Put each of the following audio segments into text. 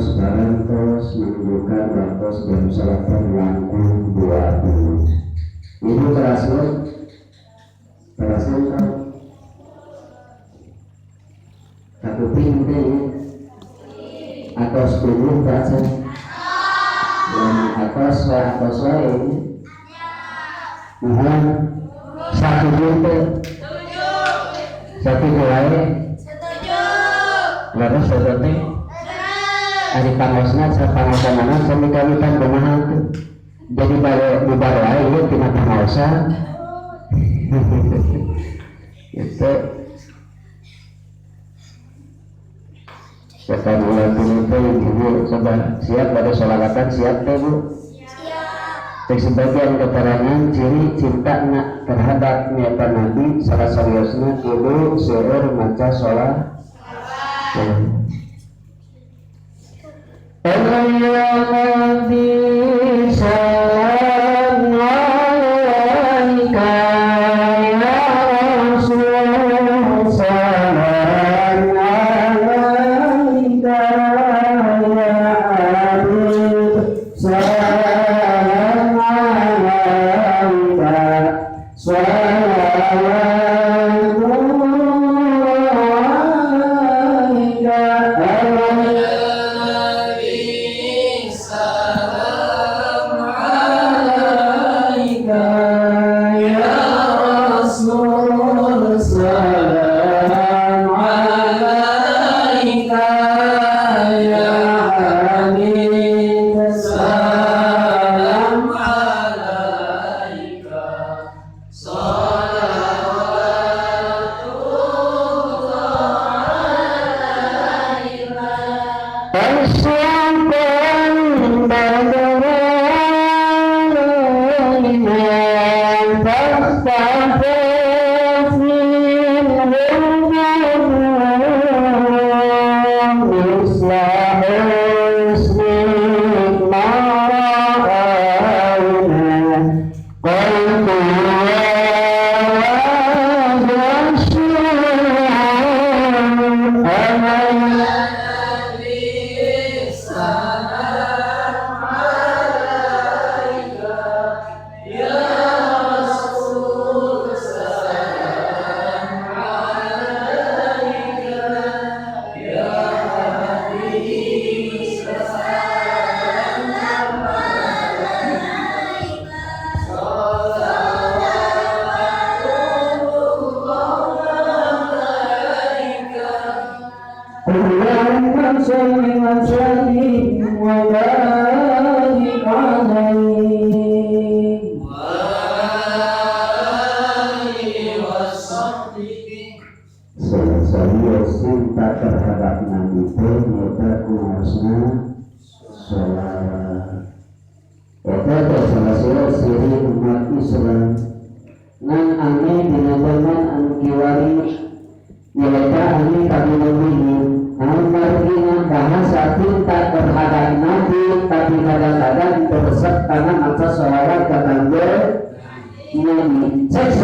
tos barantos menunjukkan barantos dan salatan langkung 20. Ibu terhasil kan? Aku pindah atau 10 baca yang atas ini mohon satu juta satu juta lalu seperti hari pangosna mana sampai kami kan kumaha tuh jadi bubar wae ieu tina pangosa itu siapa mulai dulu teh ibu coba siap pada sholawatan siap teh bu siap sebagian keterangan ciri cinta terhadap niatan Nabi salah seriusna kudu seueur maca sholat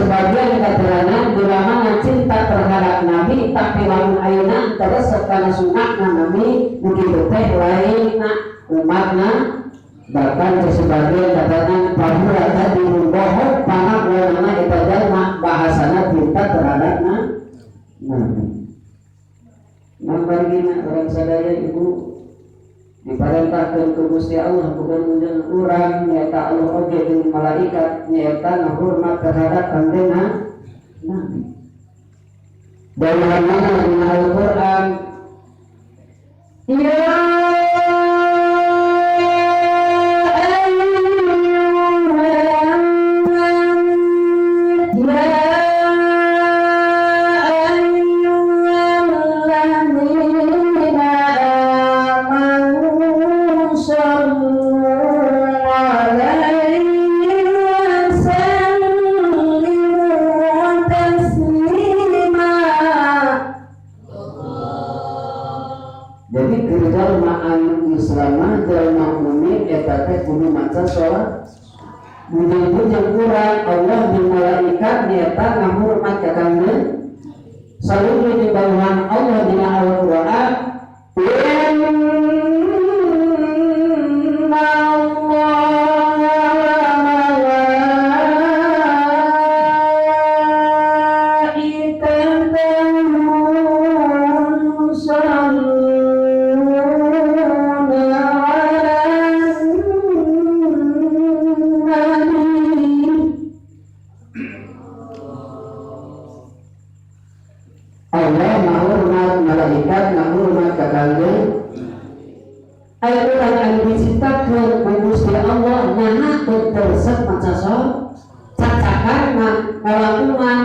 sebagian keterangan ulama cinta terhadap Nabi tapi lamun ayeuna terus kana sunatna Nabi begitu teh lain umatna bahkan sebagian keterangan bahwa tadi bohong panak ulama eta jalma bahasana cinta terhadap Nabi. Nambarina orang sadaya ibu diperintahkan ke Gusti Allah bukan menjadi urang nyata Allah oge jeung malaikat nyata ngahormat terhadap kanjeng Nabi. Dari mana di Al-Qur'an ya bujang kurang Allah di malaikat nyata ngahormat ka kanjeng selalu di bawaan Allah dina Al-Qur'an Ai urang anu diciptakeun ku Gusti Allah nyahakeun tersep maca cacakarna kalakuan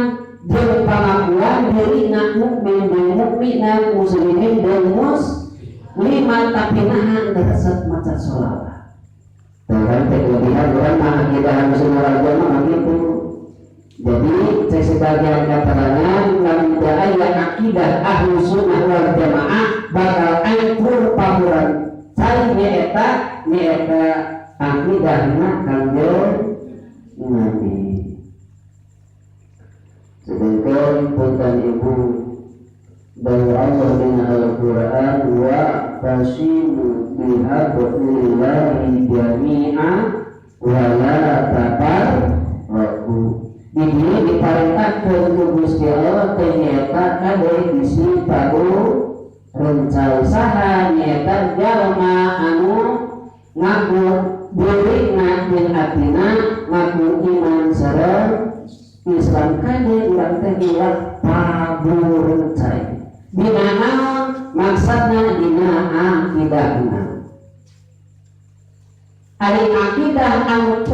jeung pangakuan dirina mukmin jeung mukminat muslimin jeung muslimat tapi nahan tersep maca sholawat. Dengan kelebihan orang mah akidah Ahlussunnah wal Jamaah gitu. Jadi saya sebagian keterangan lamun teu aya akidah Ahlussunnah wal Jamaah bakal angkur pamuran. Cai nyaeta akidahna Kanjeng Nabi. Sedangkan punten ibu dari Allah dina Al-Quran wa tasimu bihablillahi jami'a wa la tafarraqu. Di dieu diparentahkeun ku Gusti Allah teh nyaeta kade bisi pagu rencai saha nyaeta jalma anu ngaku dirina jeung atina ngaku iman sareng Islam kade urang teh ulah pagu rencai. Dina naon maksudna dina akidahna. Ari akidah anu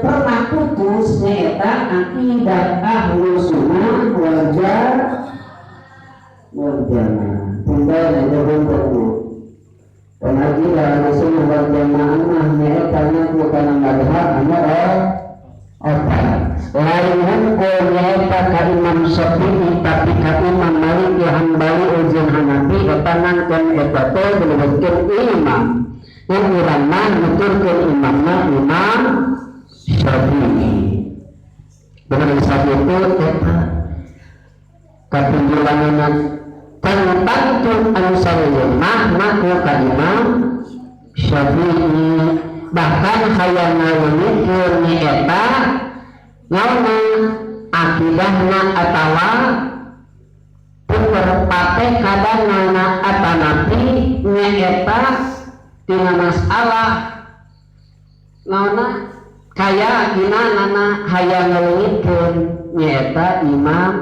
pernah putus nyaeta akidah Ahlussunnah wal Jamaah. Tunggal ada bentuk. Akidah Ahlussunnah wal Jamaah nyaeta ngaku kana madhab anu lain hukum nyaeta ka Imam Syafi'i tapi ka Imam Malik Hambali jeung Hanafi eta nangkeun eta teh dilebetkeun imam yang urang mah nuturkeun imamna Imam Syafi'i. Bener Syafi'i itu eta katunjulanna tantun anu sarejeun mah ngaku ka Imam Syafi'i bahkan hayang ngawinikeun nyaeta naonna akidahna atawa puterpate kadangna atanapi nyaeta tina masalah naonna kaya ginanana hayang ngaleungitkeun nyaeta Imam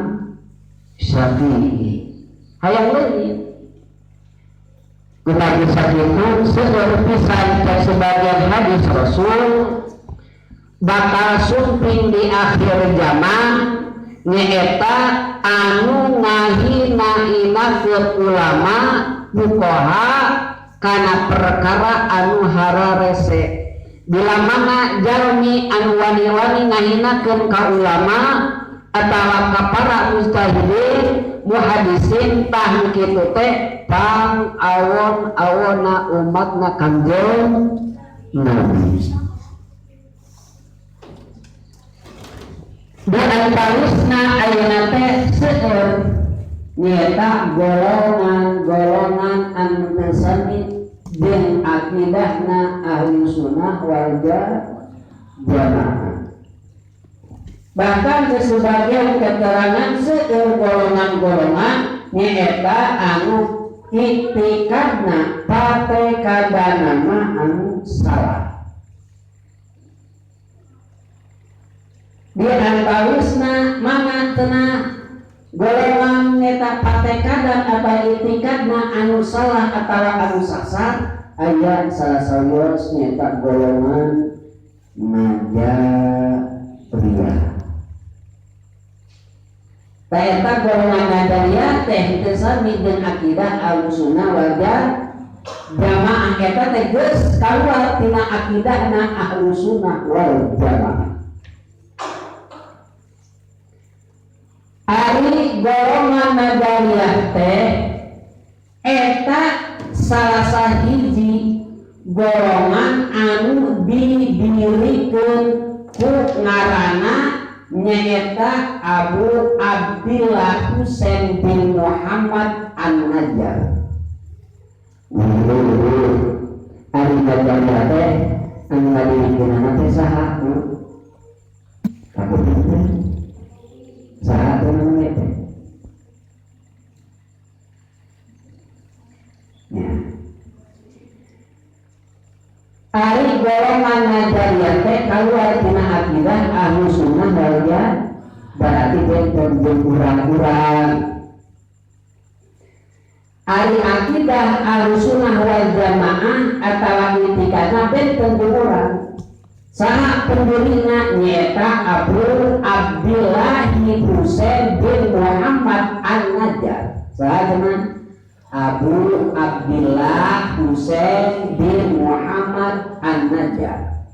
Syafi'i hayang leungit kumaha sakitu seueur pisan sebagian hadis Rasul bakal sumping di akhir zaman nyaeta anu ngahina-hinakeun ulama fuqaha kana perkara anu hararese. Bila mana jalmi anu wani-wani ngahinakeun ka ulama atawa ka para mujtahidin muhaddisin tah kitu teh pang awon-awonna umatna Kanjeng Nabi. Dan antawisna ayeuna teh seueur nyaeta golongan-golongan anu teu sami jeung akidahna Ahlussunnah wal Jamaah. Bahkan sebagian keterangan seueur golongan-golongan nyaeta anu itikadna patekadana mah anu salah. Di antawisna mana tenah golongan neta patekadan apa itikadna anu salah atawa anu sasar aya salah sawios neta golongan Najabriyah. Eta golongan Najabriyah teh teu sami jeung akidah Ahlussunnah wal Jamaah eta teh geus kaluar tina akidahna Ahlussunnah wal Jamaah. Ari golongan Najabriyah teh eta salah sahiji golongan anu didirikeun ku ngaranna nyaeta Abu Abdillah Husain bin Muhammad An-Najjar. Ari Najabriyah teh anu ngadirikeun teh saha? Saha namanya teh? Ya. Ari golongan Najabriyah teh kaluar tina akidah Ahlussunnah wal Jamaah berarti teh urang-urang. Ari akidah Ahlussunnah wal Jamaah Saha pendirinya nyata Abu Abdillah Husain bin Muhammad An-Najjar. Saha teman? Abu Abdillah Husain bin Muhammad An-Najjar.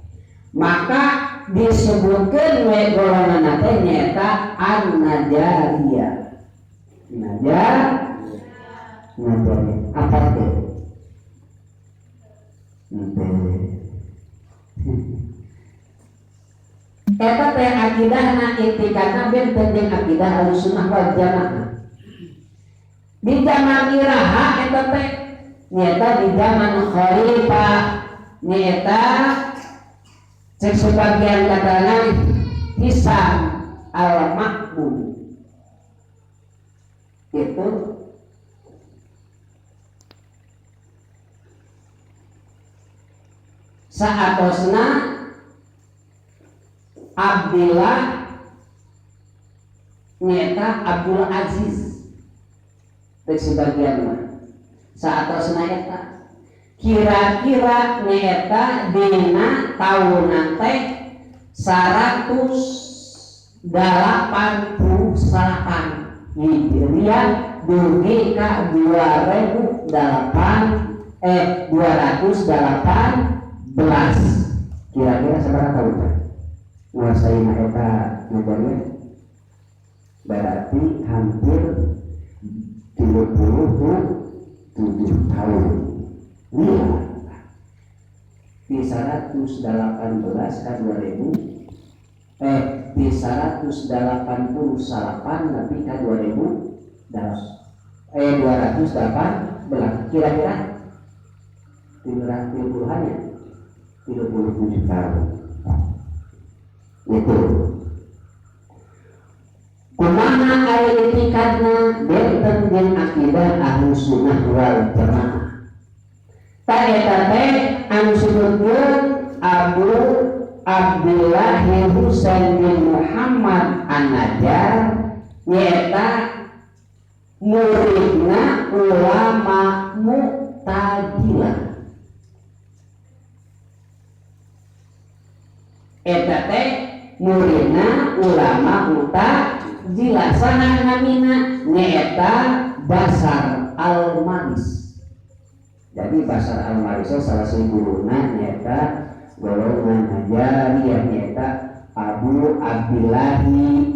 Maka disebutkan we golongan teh nyata An-Najjariyah. Najar apa itu? Eta teh akidahna itikadna benten jeung akidah Ahlussunnah wal Jamaah. Di zaman iraha eta teh nyata di zaman khalifah nyata cek sebagian katangan Hisam al-Ma'mun itu saatosna Abdillah nyata Abdul Aziz cek sebagian mah saatosna eta kira-kira nyata dina tahunan teh 188 Hijriah dugi ka 218 kira-kira seberapa tahun nguasain eta negara berarti hampir 37 tahun. Iya di 118 kan 2000 di 188 tapi kan 218 kira-kira 30-an ya 37 tahun itu kumaha aya itikadna benten jeung akidah Ahlussunnah wal Jamaah. Ta eta teh anu disebutkeun Abu Abdillah Husain bin Muhammad An-Najjar nyata muridna ulama Mu'tazilah. Eta teh muridna ulama Mu'tazilah. Saha namina nyata Basar Al-Maris. Jadi Basar Al-Maris salah satu guruna nyata golongan Najjariyah nyata Abu Abdillah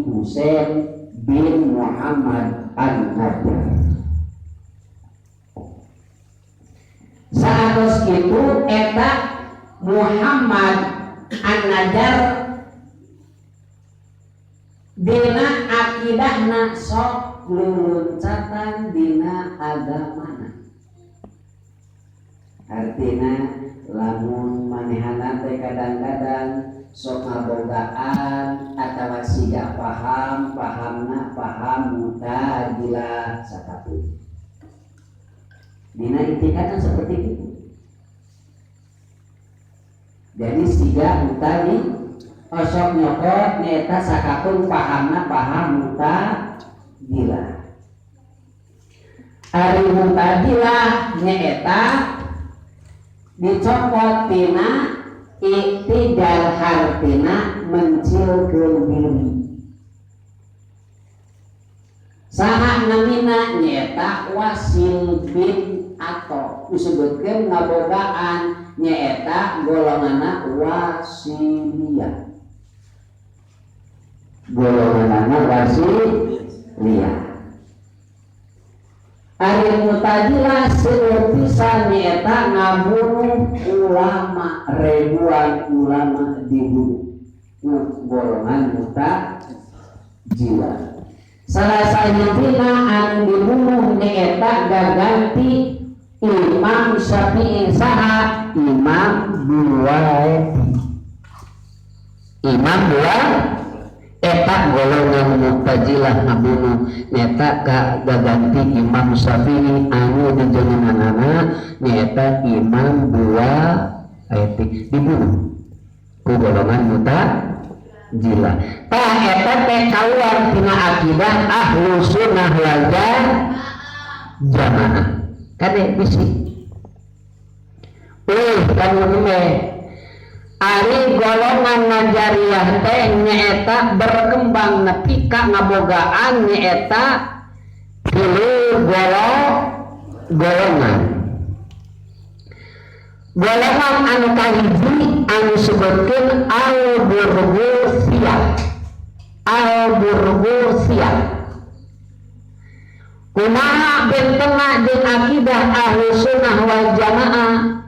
Husain bin Muhammad An-Najjar. Saat itu eta Muhammad An-Najjar dina akidahna sok luluncatan dina agamana. Artina lamun manehana teh kadang-kadang sok ngabogaan atawa siga pahamna paham Mu'tazilah sakatu. Dina itikadna seperti itu. Jadi siga Mu'tazilah sok nyokot nyata sakapun pahamna paham Mu'tazilah. Ari Mu'tazilah nyata dicopot tina iktidal hartina mencilkeun diri. Saha namina nyata Wasil bin Ato disebutkeun ngabogaan nyata golonganna Wasiliyah. Golonganna Wasiliyah. Ari Mu'tazilah seueur pisan nyata ngabunuh ulama, ribuan ulama dibunuh. Golongan Mu'tazilah. Salah saeutina anu dibunuh nyata gaganti Imam Syafi'i saha Imam Bukhari. Imam Bukhari eta golongan Mu'tazilah ngabunuh nyata gaganti Imam Syafi'i anu dijenenganana nyata Imam Bukhari dibunuh ku golongan Mu'tazilah. Tah eta teh kaluar tina akidah Ahlussunnah wal Jamaah. Kade bisi kamu Ari golongan najariyah teh nyaeta berkembang nepi ka ngabogaan nyaeta tilu golongan. Golongan anu kahiji anu disebutkeun al-burghusiyah. Kumaha bentenna jeung akidah Ahlussunnah wal Jamaah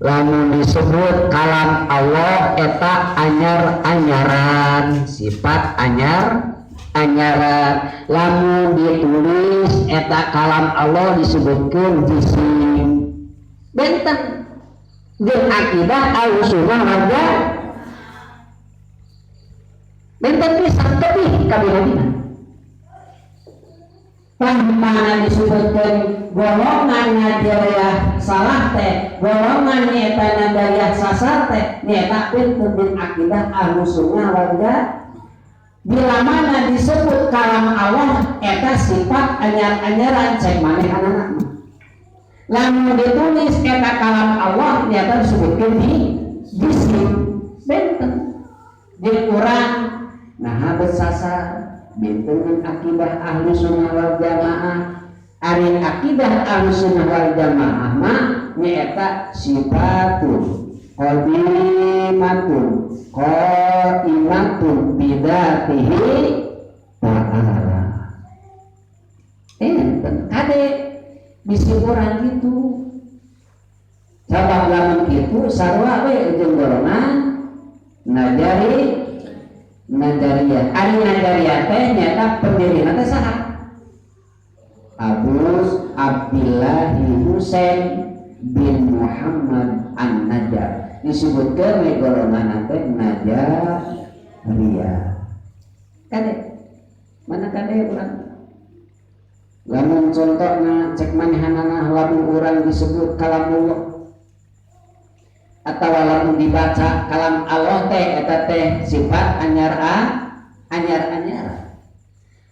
lamun disebut kalam Allah eta anyar-anyaran, sifat anyar-anyaran. Lamun ditulis eta kalam Allah disebutkeun jisim. Benten jeung akidah Ahlussunnah wal Jamaah benten pisan teuing kabeh-kabehna. Mana disebutkan golongan najariyah salah teh, golongan nyata najariyah sasar teh, nyata pun akidah Ahlussunnah wal Jamaah. Bila mana disebut kalam Allah, eta sifat anyar-anyaran cek maneh anak-anak. Lamun ditulis eta kalam Allah, nyata disebutkan di jisim benten. Di urang nah bersasar benten akidah Ahlussunnah wal Jamaah. Ari akidah Ahlussunnah wal Jamaah mah nyaeta sifatun qaimatun bidatihi ta'ala. Enten kade bisi urang gitu. Sabab lamun kitu sarua we jeung golongan najariyah. Ari najariyah teh nyata pendirina teh saha? Abdullah Husain bin Muhammad An-Najjar. Disebutkeun we golongan teh najariyah. Kade? Mana kade urang? Lamun contohna cek manehanana lamun urang disebut kalamullah atau lamun dibaca kalam Allah teh eta teh sifat anyar-anyaran.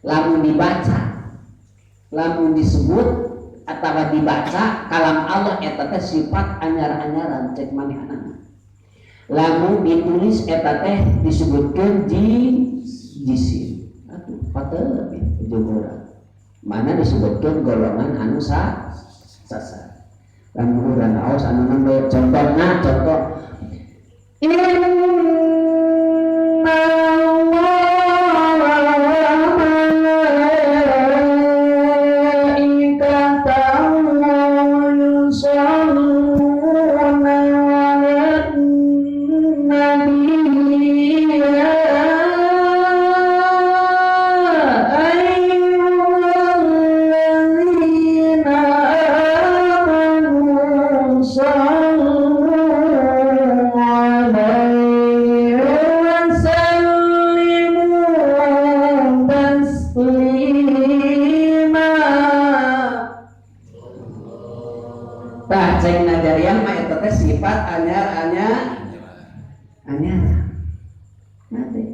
Lamun dibaca, lamun disebut atau dibaca kalam Allah eta teh sifat anyar-anyaran cek manehanana. Lamun ditulis eta teh disebutkeun jisim. Atuh pateuh jeung urang. Mana disebutkeun golongan anu sasar. Lamun urang aos anu nembe contohna contoh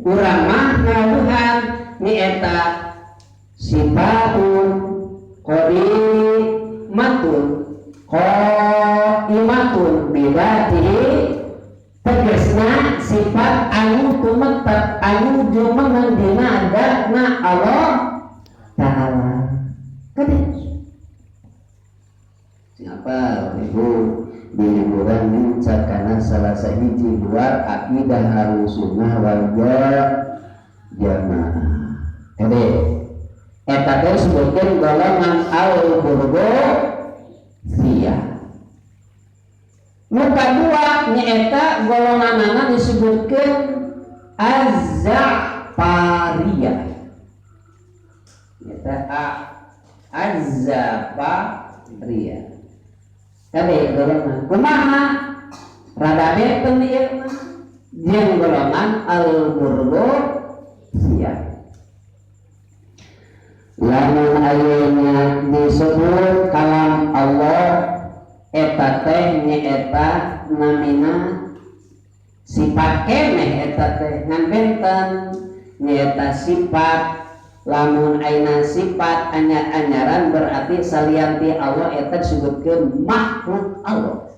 urang mah ngawuhan nyaeta sifatun qaimatun bidatihi, tegasna sifat anu tumetep anu jumeneng dina adatna Allah Ta'ala. Kade siapa ibu di liburan mencakana salah sahiji luar akidah Ahlussunnah wal Jamaah. Kade eta teh disebutkeun golongan al-burghusiyah. Nu kadua nyaeta golonganna disebutkeun az-Za'fariyah. Nyaeta az-Za'fariyah. Kade golongan kumaha rada beten ieu mah jeung golongan al-burghusiyah. Lamun ayeuna disebut kalam Allah eta teh nyaeta namina sifat keneh eta teh ngan benten nyaeta sifat. Lamun ayeuna sifat anyar-anyaran berarti salianti Allah eta disebutkeun makhluk Allah.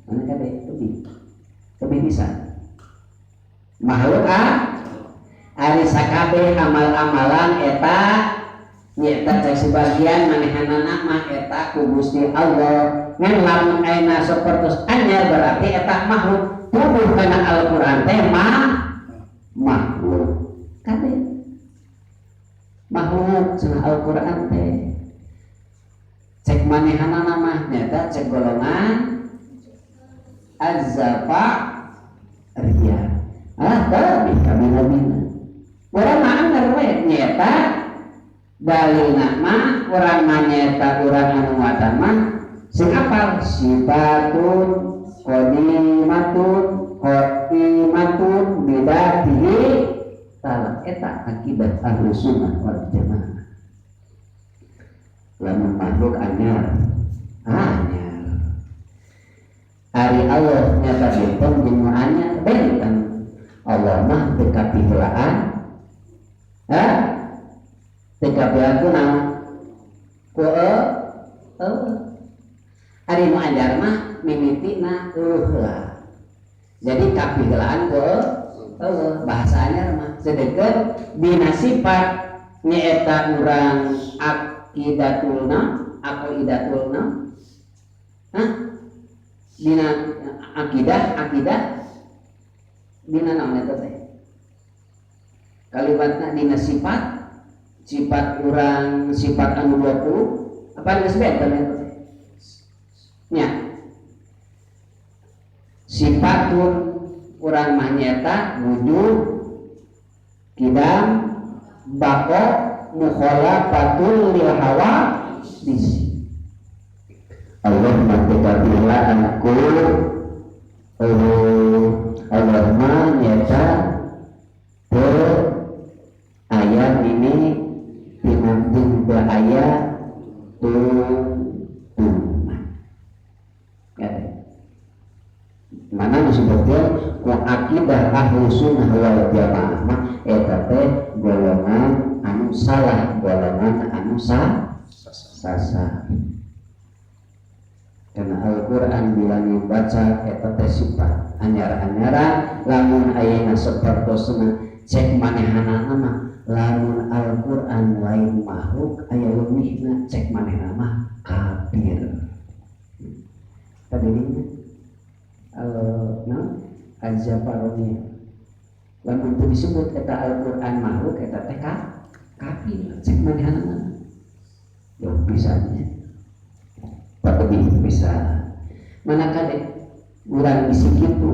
Mana kade teuing. tapi bisa makhluk ari sakabeh amal-amalan eta nyata cek sebagian manehanana mah eta ku Gusti Allah ngan lamun ayeuna sapertos anyar berarti eta makhluk tubuh kana Al-Qur'an teh makhluk kabeh makhluk cenah Al-Qur'an teh cek manehanana mah nyata cek golongan azzafa ria tapi kabina-bina urang mah anggar we nyata dalilna mah urang mah nyata urang anu muatan mah sing apal sifatun qadimatun bidatihi talak eta akibat ahlus sunnah wal jamaah lamun makhluk anyar hari Allah nyata benteng jeung anyar benteng Allah mah teu kapihelaan teu kapihelaan kunaon ku ari nu anyar mah mimitina heula jadi kapihelaan ku bahasa anyar mah sedeukeut dina sifat nyaeta urang aqidatulna dina akidah dina naon eta teh kalimatna dina sifat urang sifat anu 20 apa geus benten eta teh nya sifatun urang mah nyata wujud kidam bako mukhalafatul lil hawa disi Allah manteka bila anakku Allah mah nyata ayat ini dimanting ayat mana disebutkan ku akidah ahlus sunnah wal jamaah mah eta teh golongan anu salah golongan anu sasar karena Al-Qur'an bila dibaca eta teh sifat anyar-anyaran lamun ayeuna sapertosna cek manehanana mah lamun Al-Qur'an lain makhluk aya leumihna cek manehna mah kafir tadinya al-Jabariyah lamun teu disebut eta Al-Qur'an makhluk eta teh kafir cek manehanana yo pisahnya tapi bisa manakah urang bisi kitu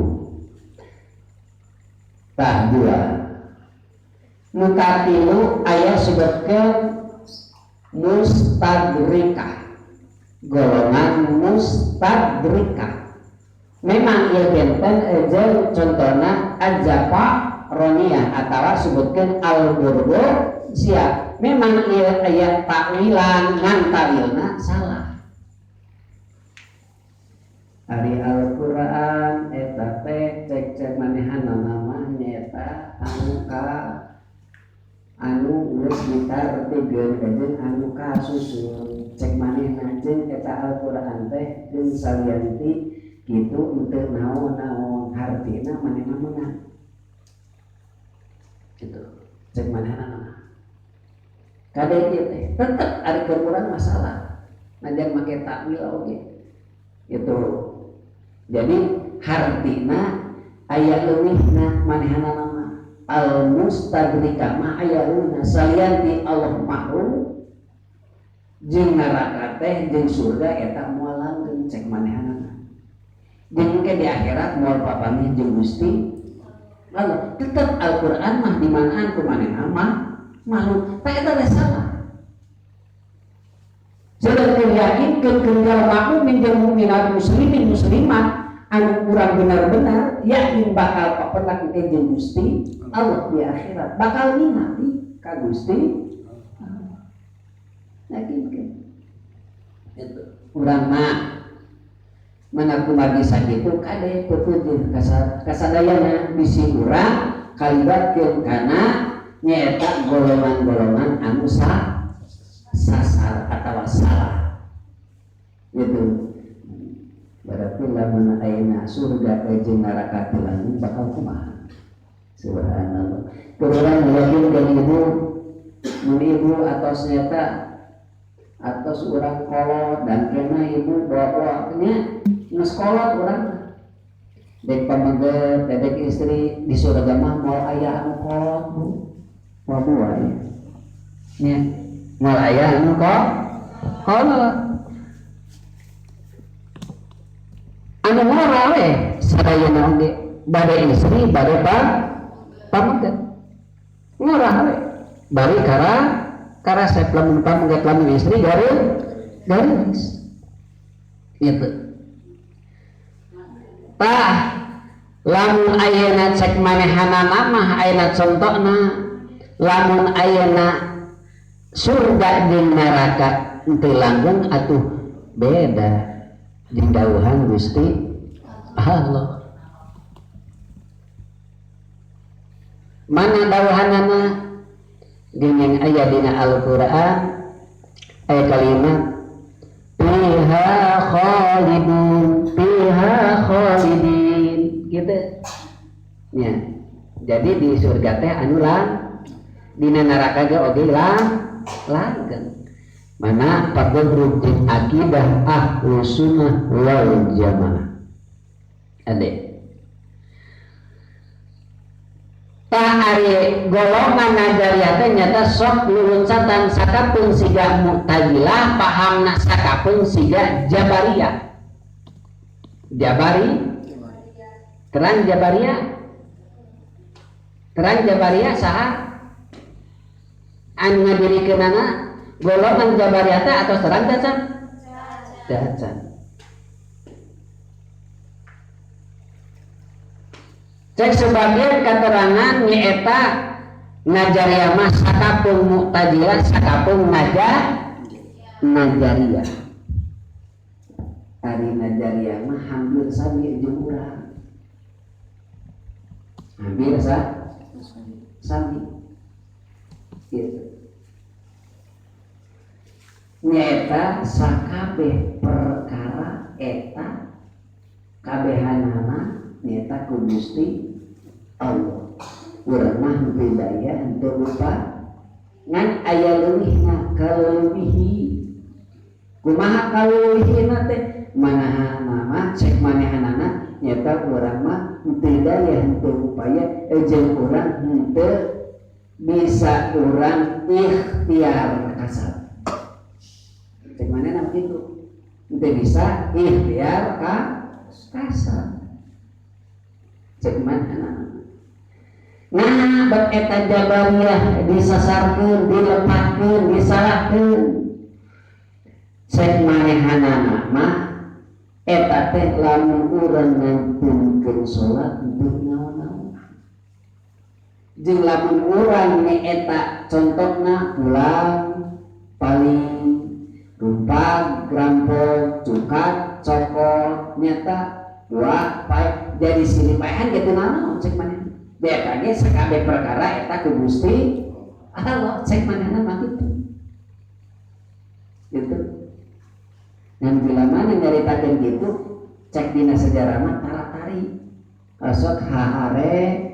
tah dua nu katilu aya sebutkeun mustadrikah golongan mustadrikah memang ieu benten jeung contona azzafa roniyah atawa sebutkeun al-burdu sia memang ieu aya takwilan ngan tawilna salah ari Al-Qur'an eta teh cek manehanana mah nyaeta anu geus ditartikeun jeung anu kasusun cek manehna jeung eta Al-Qur'an teh jeung salianti kitu teu naon-naon hartina manehna meunang kitu cek manehna kade ieu teh tetep ari kurang masalah najan make takwil oge itu jadi hartina aya leuwihna manehna nama al-mustadrikah mah aya leuwihna salianti Allah makhluk jeung neraka teh jeung surga eta moal langgeng cek manehna jeung ke di akhirat moal papanih jeung Gusti Allah tetep Al-Qur'an mah dimanaan ku manehna mah makhluk tah eta teh salah sudah yakinkan kendal makmumin jeung mukminat muslimin muslimat anu kurang benar-benar yakin bakal pernah jeung Gusti Allah di akhirat bakal ningali ka Gusti yakinkeun itu urang mah mana kumaha sakitu kade petunjuk kasadayana bisi urang kalibatkeun kana nyaeta golongan-golongan anu sasar atau salah itu berarti berarti lamun ayeuna surga jeung neraka teh lanjut bakal kumaha. Subhanallah. Kurang yakin dan ibu atau nyata atau seorang kolot dan kena ibu bawa nya geus kolot urang dek pamangget dek istri di surga mah moal aya anu kolot bu moal buah nya moal aya anu kolot anu ngora we sadaya oge bade istri bade pamangget ngora we bari kara saya lamun pamangget lamun istri garis gitu tah lamun ayeuna cek manehanana mah ayeuna contona lamun ayeuna surga jeung neraka teu langgeng atuh beda jeung dawuhan Gusti Allah. Mana dawuhanana jeung aya dina Al-Qur'an aya kalimat fiha khalidin gitu ya. Jadi di surga teh anu dina neraka ge oge langgeng. Mana pagogruk jeung akidah Ahlus Sunnah wal Jamaah. Ade ari golongan najariyah teh nyata sok lulunsatan sakapeung siga Mu'tazilah pahamna sakapeung siga Jabariyah. Terang Jabariyah saha anu ngadirikeunana golongan Jabariyah teh atau terang dacan. Cek sebagian keterangan nyaeta Najariyah mah sakapeung Mu'tazilah sakapeung Najariyah. Ari Najariyah mah hampir sami jeung urang. Hampir sami. Gitu. Nyaeta sakabeh perkara eta kabehanana nyaeta ku Gusti Allah. Urang mah teu daya henteu lupa ngan aya leuwihna kaleuwihi. Kumaha kaleuwihina teh? Manaha mama cek manehanana nyaeta urang mah teu daya henteu upaya jeung urang henteu bisa urang ikhtiar kasar. Cek manehna kitu. Teu bisa ikhtiar kasar. Cek manehna nah bab eta Jabariyah disasarkeun, dilepatkeun, disalahkeun. Cek manehanana mah eta teh lamun urang ngantungkeun salat teu naon-naon. Jeung lamun urang nyaeta contona pulang paling rumpag, grampol, cukat, cokol nyata wah pae jadi silipaehan gitu naon cek manehna. BKG sakabeh perkara eta ku Gusti Allah cek manehna mah kitu. Gitu. Dan bila mana nyaritakeun gitu cek dina sejarah mah taratari. Asok hahare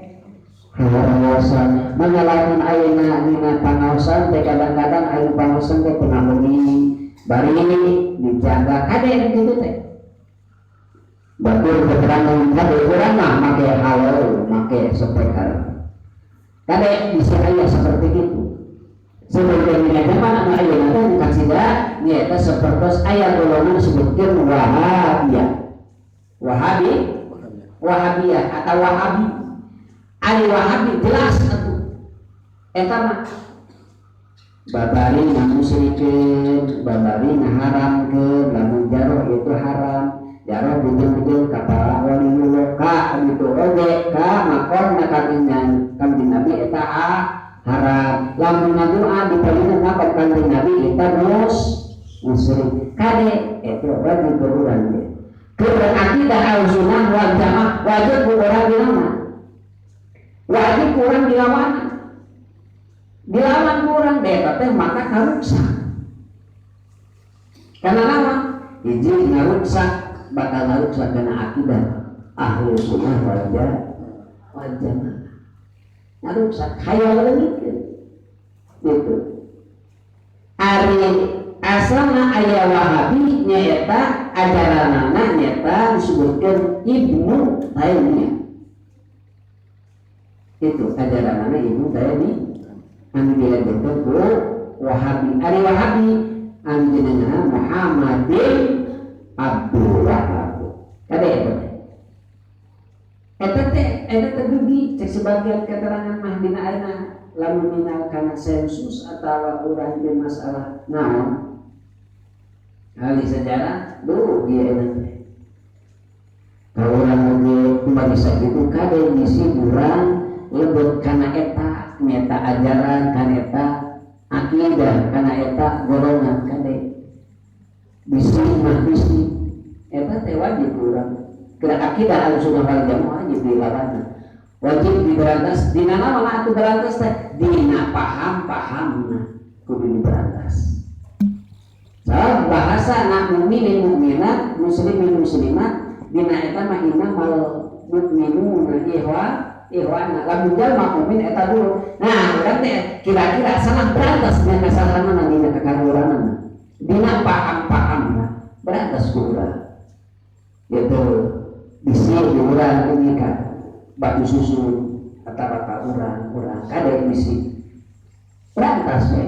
pangaosan mangalamun ayeuna dina pangaosan teh kadang-kadang aya pangaosan teh pernah meuni bari dijaga kade kitu teh. Batur keterangan kade urang mah make halal, make sepekar. Kade bisa aya seperti itu. Sebenarnya zaman anu ayeuna teh kasida nyaeta sapertos aya golongan disebutkeun Wahabiyah atau Wahabi. Ari Wahabi jelas atuh. Eta mah babari ngamusyrikeun, babari ngaharamkeun, lamun jaroh itu haram. Jaroh betul-betul kata waliullah ka gitu oge ka makonna kanjeng Nabi eta haram. Lamun ngadoa dipalina ngapa kanjeng Nabi eta musyrik. Kade eta wajib berurang ge. Keur akidah Ahlussunnah wal Jamaah wajib urang dilawan. Wajib urang dilawan. Dilawan urang eta teh maka karuksak. Karena naon? Hiji ngaruksak bakal naruksa kana akidah ahli sunnah wal jamaah. Naruksa khayal leungkeun gitu. Ari asalna aya Wahabi nyaeta ajaranana nyaeta disebutkeun Ibnu Taimiyah. Itu ajaranana Ibnu Taimiyah. Anu dilanjutkeun ku Wahabi. Ari Wahabi anu jenenganna Muhammad bin Abdul Wahab. Kada eta teh. Eta teh dugi cek sebagian keterangan mah dina ayeuna lamun minal kana sensus atawa urang teh masalah naon. Ahli sejarah dugi eta teh. Kalau urang oge kumaha bisa kitu kade misi urang lebet kana eta nyata ajaran kana eta akidah kana eta golongan kade. Bisi mah bisi eta teh wajib urang kira akidah Ahlussunnah wal Jamaah wajib dilawan, wajib diberantas. Dina mana atuh berantas teh? Dina paham-pahamna kudu diberantas. Soal bahasa nak mukminin mukminat, muslimin muslimat, dina eta mah innamal mukminuna ikhwana. Lamun jalma mukmin eta dulu. Nah, urang teh kira-kira salah berantas dina kasalahan dina kakaruranana. Dina paham-pahamna berantas ku urang. Itu bisi urang ini kan batu susu kata-kata urang kada bisi berantas we.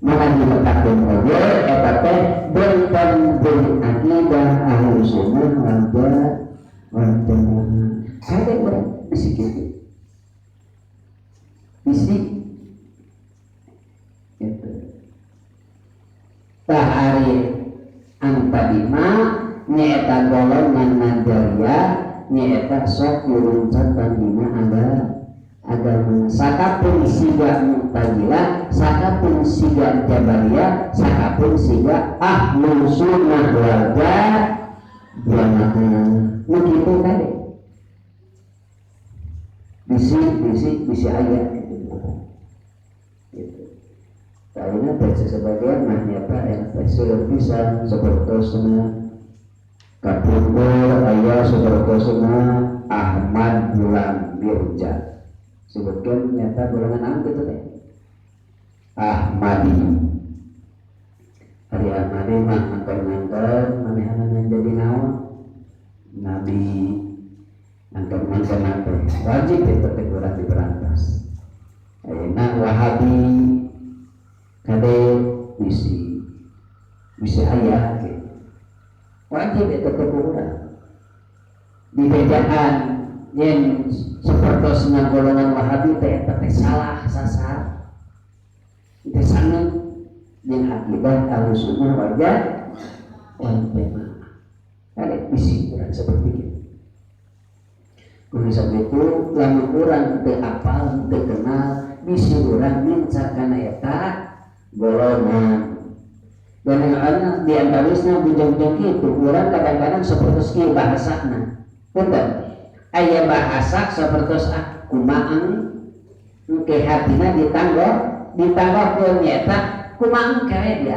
Maka diletakkeun oge eta teh benten akidah Ahlussunnah wal Jamaah. Kada urang bisi kitu. Bisi itu. Tah ari anu tadi mah nyaeta golongan Najariyah nyaeta sok nuruncan dina agama. Sakapun siga Mu'tazilah, sakapun siga Jabariyah, sakapun siga Ahlussunnah wal Jamaah. Nu kitu kade. Bisi aya gitu. Taina teh sebagian mah nyata eta pisan sapertosna kapungkur ayah sapertosna Ahmad Bulan Mirja. Sebutkan nyata golongan anu kitu teh Ahmadi. Ari Ahmadi mah angkat-angkat manehanana jadi naon? Nabi angkat-angkat teh wajib eta teh urang diberantas. Ayeuna Wahabi kade bisi aya gitu. Wajib itu kekurang dibedaan yang sepertosna golongan Wahabi teh eta teh salah sasar teh sangat yang akibat Ahlussunnah wal Jamaah. Kade bisi urang seperti itu. Kudu sabetu lamun urang teu apal teu kenal bisi urang minca kana eta golongan. Dan yang ada di antawisna bujang-bujang itu orang kadang-kadang seperti bahasana. Betul. Aya bahasa seperti kumaang ke hatina ditanggoh ke nyata kumaang kae di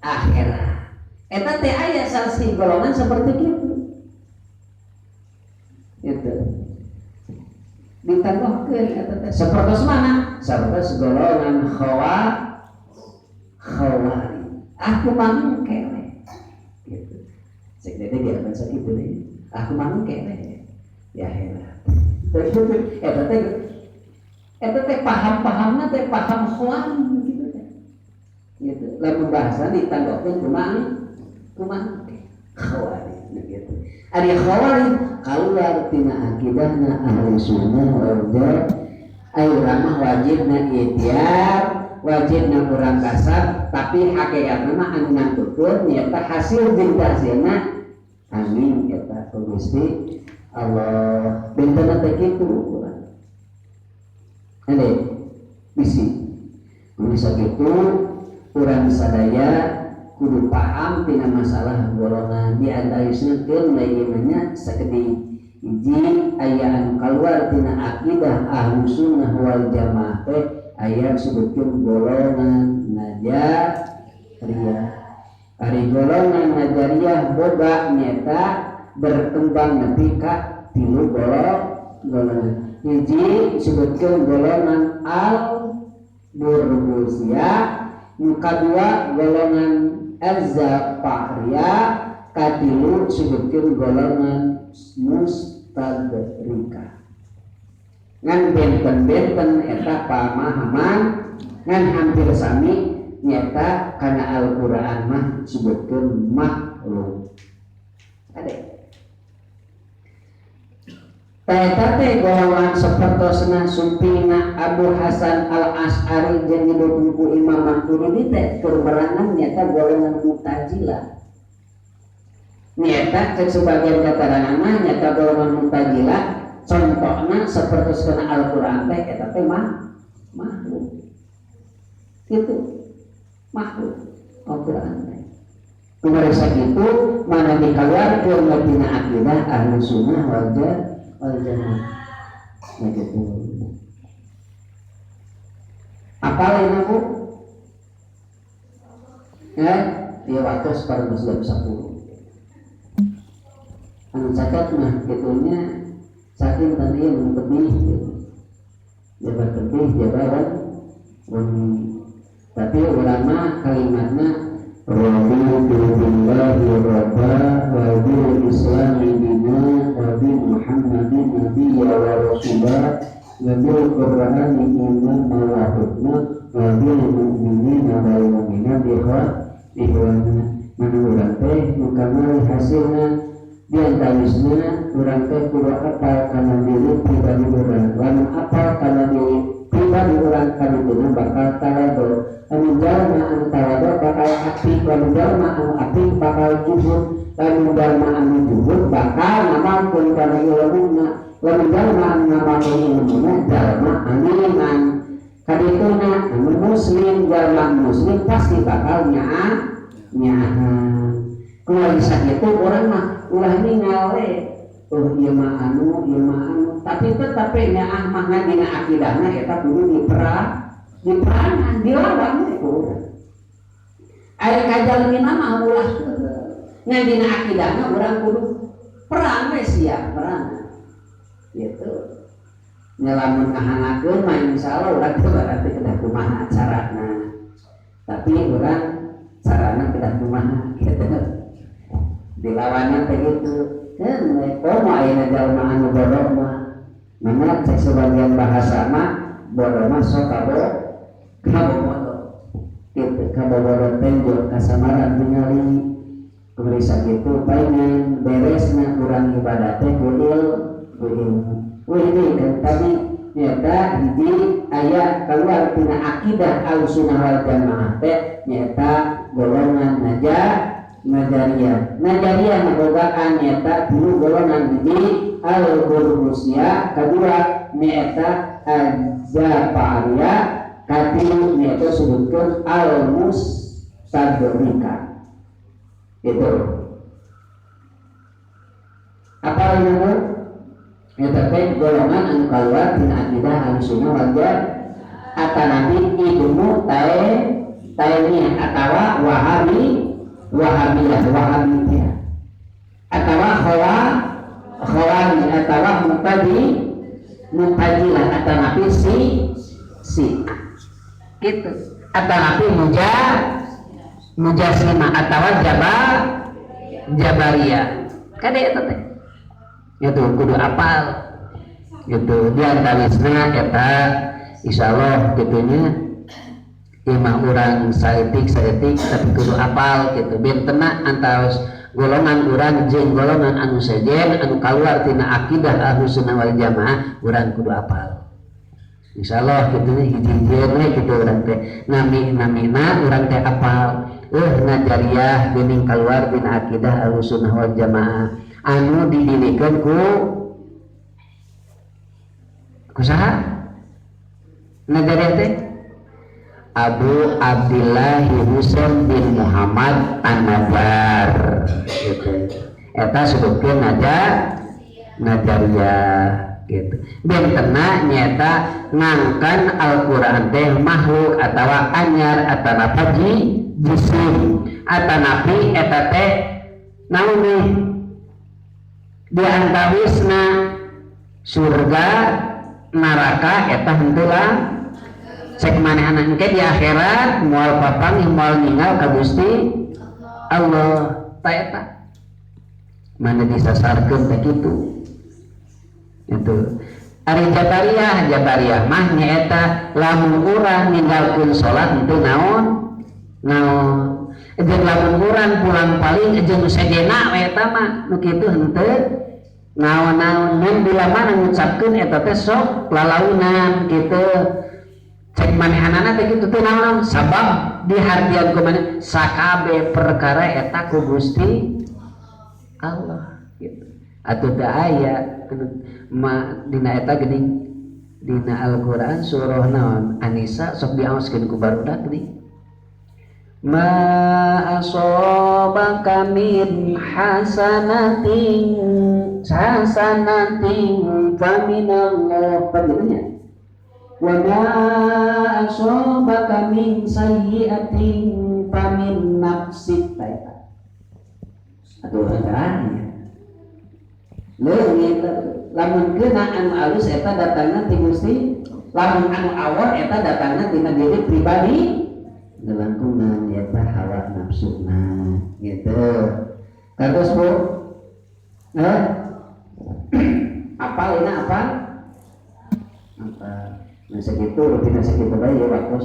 akhirat. Eta teh aya sarsi golongan seperti itu. Itu. Ditanggoh ke eta teh seperti mana? Seperti golongan khawari. Aku mangun kene gitu. Cek dede dia akan sakit deh. Aku mangun kene. Ya heran. Eta teh paham-pahamna teh paham khawari gitu teh. Gitu. Lamun bahasa ditanggokeun kumaha khawari gitu. Ari khawari kaluar tina akidahna Ahlussunnah wal Jamaah. Ayeuna mah wajibna ikhtiar, wajibna urang kasar, tapi hakikatna mah anu nangtukeun nyaeta hasil jeung hasilna amin eta ku Gusti Allah. Bentana teh kitu urang. Ade bisi. Mun sakitu urang sadaya kudu paham tina masalah golongan di antawisna keun lainnya sakedi hiji aya anu kaluar tina akidah Ahlussunnah wal Jamaah teh aya disebutkeun golongan Najariyah. Ari golongan najariyah boga nyata berkembang nepi ka 3 golongan. Hiji disebutkeun golongan al-burusiyah, nu kadua golongan az-zafariyah, katilu disebutkeun golongan mustadrikah. Ngan benten-benten eta pamahaman ngan hampir sami nyata karena Al-Quran mah disebutkan makhluk. Ade tete golongan sapertosna sumpina Abu Hasan Al-Asy'ari jeung didukung ku Imam Maturidi teh keur berangan nyata golongan Mu'tazilah. Nyata cek sebagian keteranganna nyata golongan Mu'tazilah contohna sapertosna Al-Quran teh eta teh makhluk. Itu makhluk Al-Quran. Kumarisa itu mana dikeluarkan tina akidah ahli sunnah wal jamaah. Begitu. Apa ini bu? Dia waktu sekarang Muslim 10. Anu cacat mah gitunya saking tadi yang lebih jabat lebih jabaran tapi ulama kalimatnya raditu billahi rabba wa bil islami dina wa bi muhammadin nabiyya wa rasulah wa bil qur'ani iman wa hukma wa bil mu'minina wal mu'minat ikhwana mana urang teh nu kamari hasilna diantawisna urang teh kudu apal kana diri pribadi urang lamun apal kana diri pribadi urang kana dina bakal talado anu jalma anu talado bakal aktif anu jalma anu aktif bakal juhud anu jalma anu juhud bakal ngamampun kana ilmuna anu jalma anu ngamampun ilmuna jalma anu iman kadituna anu muslim jalma muslim pasti bakal nyahan kumaha sakitu urang mah ulah ningali ieu mah anu tapi tetep nyaah mah dina akidahna eta kudu diperangan dilawan itu ari kajalmina mah ulah ngan dina akidahna urang kudu perang we sia perang gitu nyelamun kahanakeun mah insyaallah urang teh berarti kedah kumaha carana tapi urang carana kedah kumaha gitu dilawannya begitu kan komo ayeuna jalma anu bodoh mah mana cek sebagian bahasa mah bodoh mah sok kabobodo gitu kabobodo tenjol kasamaran ningali kumarisa gitu paingan beresna kurang ibadah teh kuil ini kan tadi nyata hiji aya keluar tina akidah al-sunnah wal jamaah teh nyata golongan Najariyah ngabogaan nyata dulu golongan hiji al-burusiyah, kedua nyata az-zafariyah, katilu nyata sebutkeun al-mustadrikah. Itu. Apa ini bu? Nyata teh golongan anu kaluar tina akidah al-sunnah wal jamaah atanabi ibnu taimiyah atawa wahabiyah atawa khawari atawa mutajilah atanabi si gitu atanabi mujasimah atawa jabariyah kade eta teh itu kudu apal gitu diantawisna eta insyaallah gitunya imah urang saetik tapi kudu apal gitu bentena antaus golongan urang jeung golongan anu sejen anu kaluar tina akidah ahlussunnah wal jamaah urang kudu apal insyaallah kitu hiji-hijieun we kitu urang teh namina urang teh apal najariyah geuning kaluar tina akidah ahlussunnah wal jamaah anu didilikeun ku saha najariyah teh Abu Abdillah Husain bin Muhammad An-Najar gitu. Eta sebutkeun najariyah gitu. Bentena nyata ngangkan Al-Qur'an teh makhluk atawa anyar atau apa jisim atanapi eta teh naon nih diantawisna surga neraka eta henteulah cek manehna engke di akhirat moal papang moal ninggal ka Gusti Allah ta eta mana disasarkeun teh kitu itu ari jabariyah mah nyaeta lamun urang ninggalkeun salat henteu naon jeung lamun urang pulang paling jeung segena we eta mah nu kitu henteu naon-naon mun bila mana ngucapkeun eta teh sok lalaunan kitu cek manehanana teh kitu teh naon sabab dihardian ku maneh sakabe perkara eta ku Gusti Allah gitu atuh teu aya dina eta geuning dina Al-Qur'an surah naon An-Nisa sok diaoskeun ku barudak geuning ma asabaka min hasanatin faminallah padanya wa ma asabaka min sayyi'atin famin nafsik ta atuh hadaannya leungit lamun keuna anu alus eta datangna ti Gusti lamun anu awal eta datangna tina diri pribadi ngelangkungan eta hawa nafsuna gitu terus Bu apal ini apa nah segitu rutin segitu bae ya waktu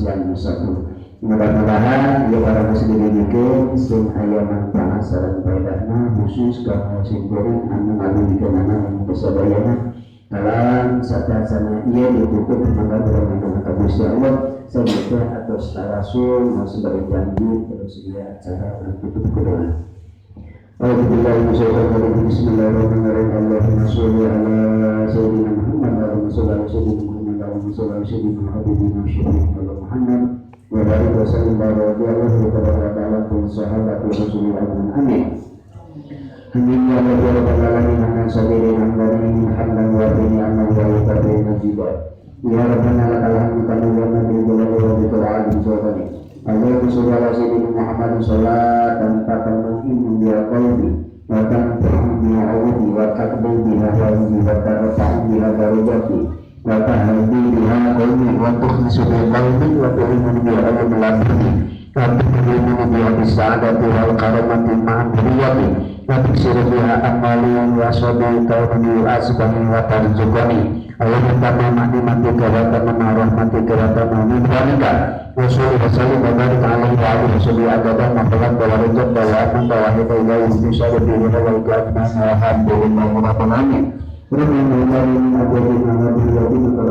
yang satu mudah-mudahan ya para muslimin dikeun sing aya manfaat sareng faedahna khusus ka muslimin anu ngadikeunana anu kasadayana kalam satasana ieu ditutup mangga bermanfaat ka Gusti Allah sebagai atas rasul sebagai janji terus dia acara tutup doa. Bismillahirrahmanirrahim. Allahumma sholli ala sayyidina Muhammad wa ala sayyidina Muhammad wa ala sayyidina habibina Muhammad wa barik wa sallim radhiyallahu ta'ala an sahabati Rasulillah amin. Amin ya rabbal alamin anan sabirin amdanin hamdan wa ni'man wa tabi'in jiba. Ya rabbana lakal hamdu kama bil jalali wa bil alim subhani. Allahumma sholli ala sayyidina Muhammad sholatan tatammu bi qalbi wa tanfa'u bi awdi wa taqbil biha wajhi wa tarfa'u biha darajati wa tahdi biha qalbi wa tukhlisu bi qalbi wa tu'minu bi al-malakati wa tu'minu bi as-sa'adati wal karamati ma'al riyati wa tuksiru biha amali wa sabi tawni asbani wa tarzuqani Allahumma ma'nimatika wa tamma rahmatika wa tamma nidwanika wa salli wa sallim wa barik alaihi wa alihi wa sahbihi abadan wa barak wa rizq wa la'afan wa wahida ila intisari bihi wa ikatna wa alhamdulillah wa rabbil alamin Rabbana lana ajrina wa bihi wa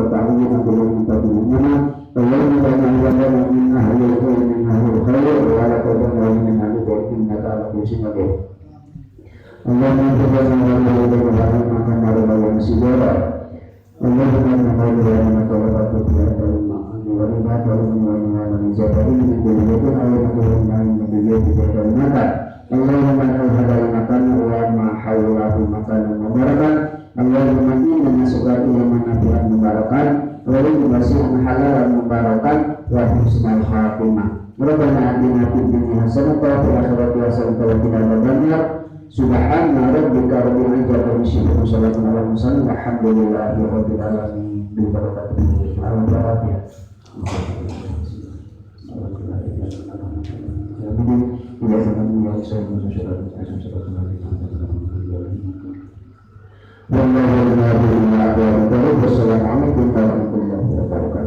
ta'ala wa bihi Allahumma inna lana min ahli al-khair min ahli al-khair wa la tadamma min ahli al-khair innaka ala kulli shay'in qadir Allahumma inna lana wa bihi wa Allahumma inna lana tawafatu fi al-ma'an wa ribatu wa al-jabari min kulli ayatin wa min kulli mata Allahumma inna makan wa ma hawlahu makan mubarakan Allahumma inna nas'aluka ilman nafi'an mubarakan wa rizqan halalan mubarakan wa husnal khatimah Rabbana atina fid dunya hasanah wa fil akhirati hasanah wa qina adzabannar Subhana rabbika rabbil izzati amma yasifun wa salamun alal mursalin walhamdulillahi rabbil alamin bi barakatihi al-fatihah Wassalamualaikum warahmatullahi wabarakatuh